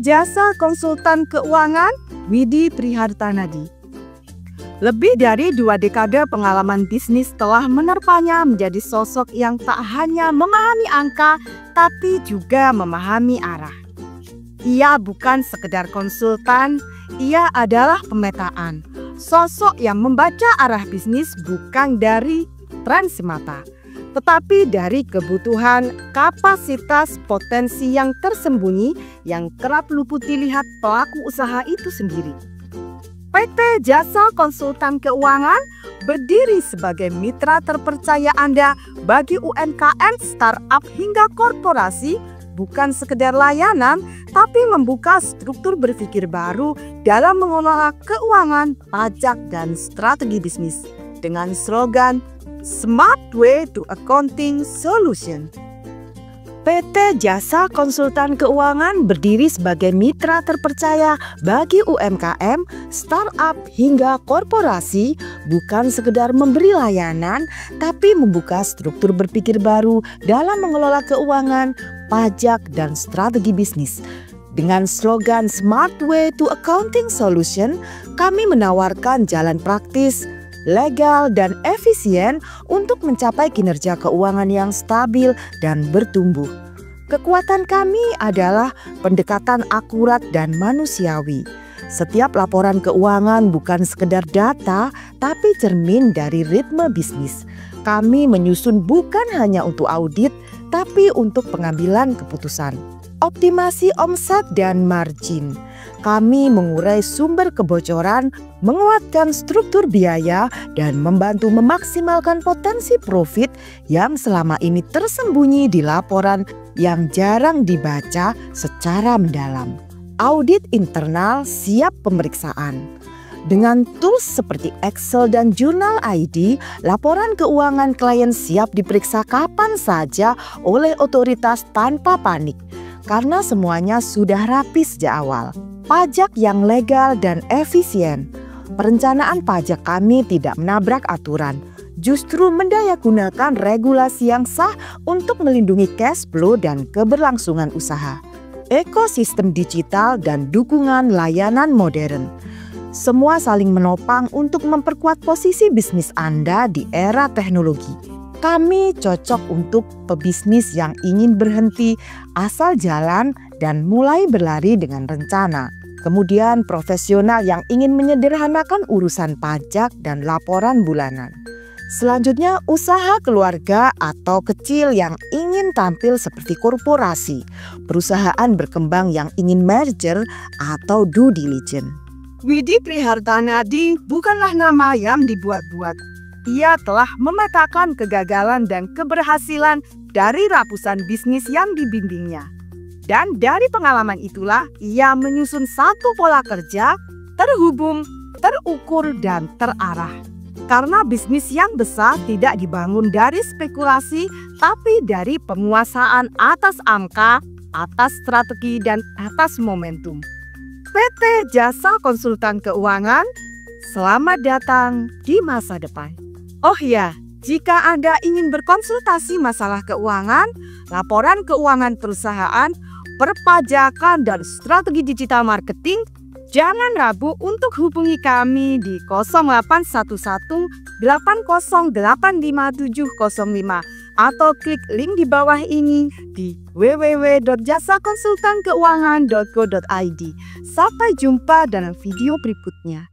Jasa Konsultan Keuangan Widi Prihartanadi. Lebih dari 2 dekade pengalaman bisnis telah menerpanya menjadi sosok yang tak hanya memahami angka, tapi juga memahami arah. Ia bukan sekedar konsultan, ia adalah pemetaan. Sosok yang membaca arah bisnis bukan dari tren semata, tetapi dari kebutuhan, kapasitas, potensi yang tersembunyi yang kerap luput dilihat pelaku usaha itu sendiri. PT Jasa Konsultan Keuangan berdiri sebagai mitra terpercaya Anda bagi UMKM, startup hingga korporasi, bukan sekedar layanan, tapi membuka struktur berpikir baru dalam mengelola keuangan, pajak, dan strategi bisnis dengan slogan Smart Way to Accounting Solution. PT Jasa Konsultan Keuangan berdiri sebagai mitra terpercaya bagi UMKM, startup hingga korporasi, bukan sekedar memberi layanan, tapi membuka struktur berpikir baru dalam mengelola keuangan, pajak, dan strategi bisnis. Dengan slogan Smart Way to Accounting Solution, kami menawarkan jalan praktis, legal, dan efisien untuk mencapai kinerja keuangan yang stabil dan bertumbuh. Kekuatan kami adalah pendekatan akurat dan manusiawi. Setiap laporan keuangan bukan sekedar data, tapi cermin dari ritme bisnis. Kami menyusun bukan hanya untuk audit, tapi untuk pengambilan keputusan. Optimasi omset dan margin. Kami mengurai sumber kebocoran, menguatkan struktur biaya, dan membantu memaksimalkan potensi profit yang selama ini tersembunyi di laporan yang jarang dibaca secara mendalam. Audit internal siap pemeriksaan. Dengan tools seperti Excel dan Journal ID, laporan keuangan klien siap diperiksa kapan saja oleh otoritas tanpa panik, karena semuanya sudah rapi sejak awal. Pajak yang legal dan efisien. Perencanaan pajak kami tidak menabrak aturan, justru mendayagunakan regulasi yang sah untuk melindungi cash flow dan keberlangsungan usaha. Ekosistem digital dan dukungan layanan modern. Semua saling menopang untuk memperkuat posisi bisnis Anda di era teknologi. Kami cocok untuk pebisnis yang ingin berhenti asal jalan dan mulai berlari dengan rencana. Kemudian profesional yang ingin menyederhanakan urusan pajak dan laporan bulanan. Selanjutnya usaha keluarga atau kecil yang ingin tampil seperti korporasi. Perusahaan berkembang yang ingin merger atau due diligence. Widi Prihartanadi bukanlah nama yang dibuat-buat. Ia telah memetakan kegagalan dan keberhasilan dari ratusan bisnis yang dibimbingnya. Dan dari pengalaman itulah ia menyusun satu pola kerja terhubung, terukur, dan terarah. Karena bisnis yang besar tidak dibangun dari spekulasi, tapi dari penguasaan atas angka, atas strategi, dan atas momentum. PT Jasa Konsultan Keuangan, selamat datang di masa depan. Oh ya, jika Anda ingin berkonsultasi masalah keuangan, laporan keuangan perusahaan, perpajakan, dan strategi digital marketing, jangan ragu untuk hubungi kami di 0811 8085 705 atau klik link di bawah ini di www.jasakonsultankeuangan.co.id. Sampai jumpa dalam video berikutnya.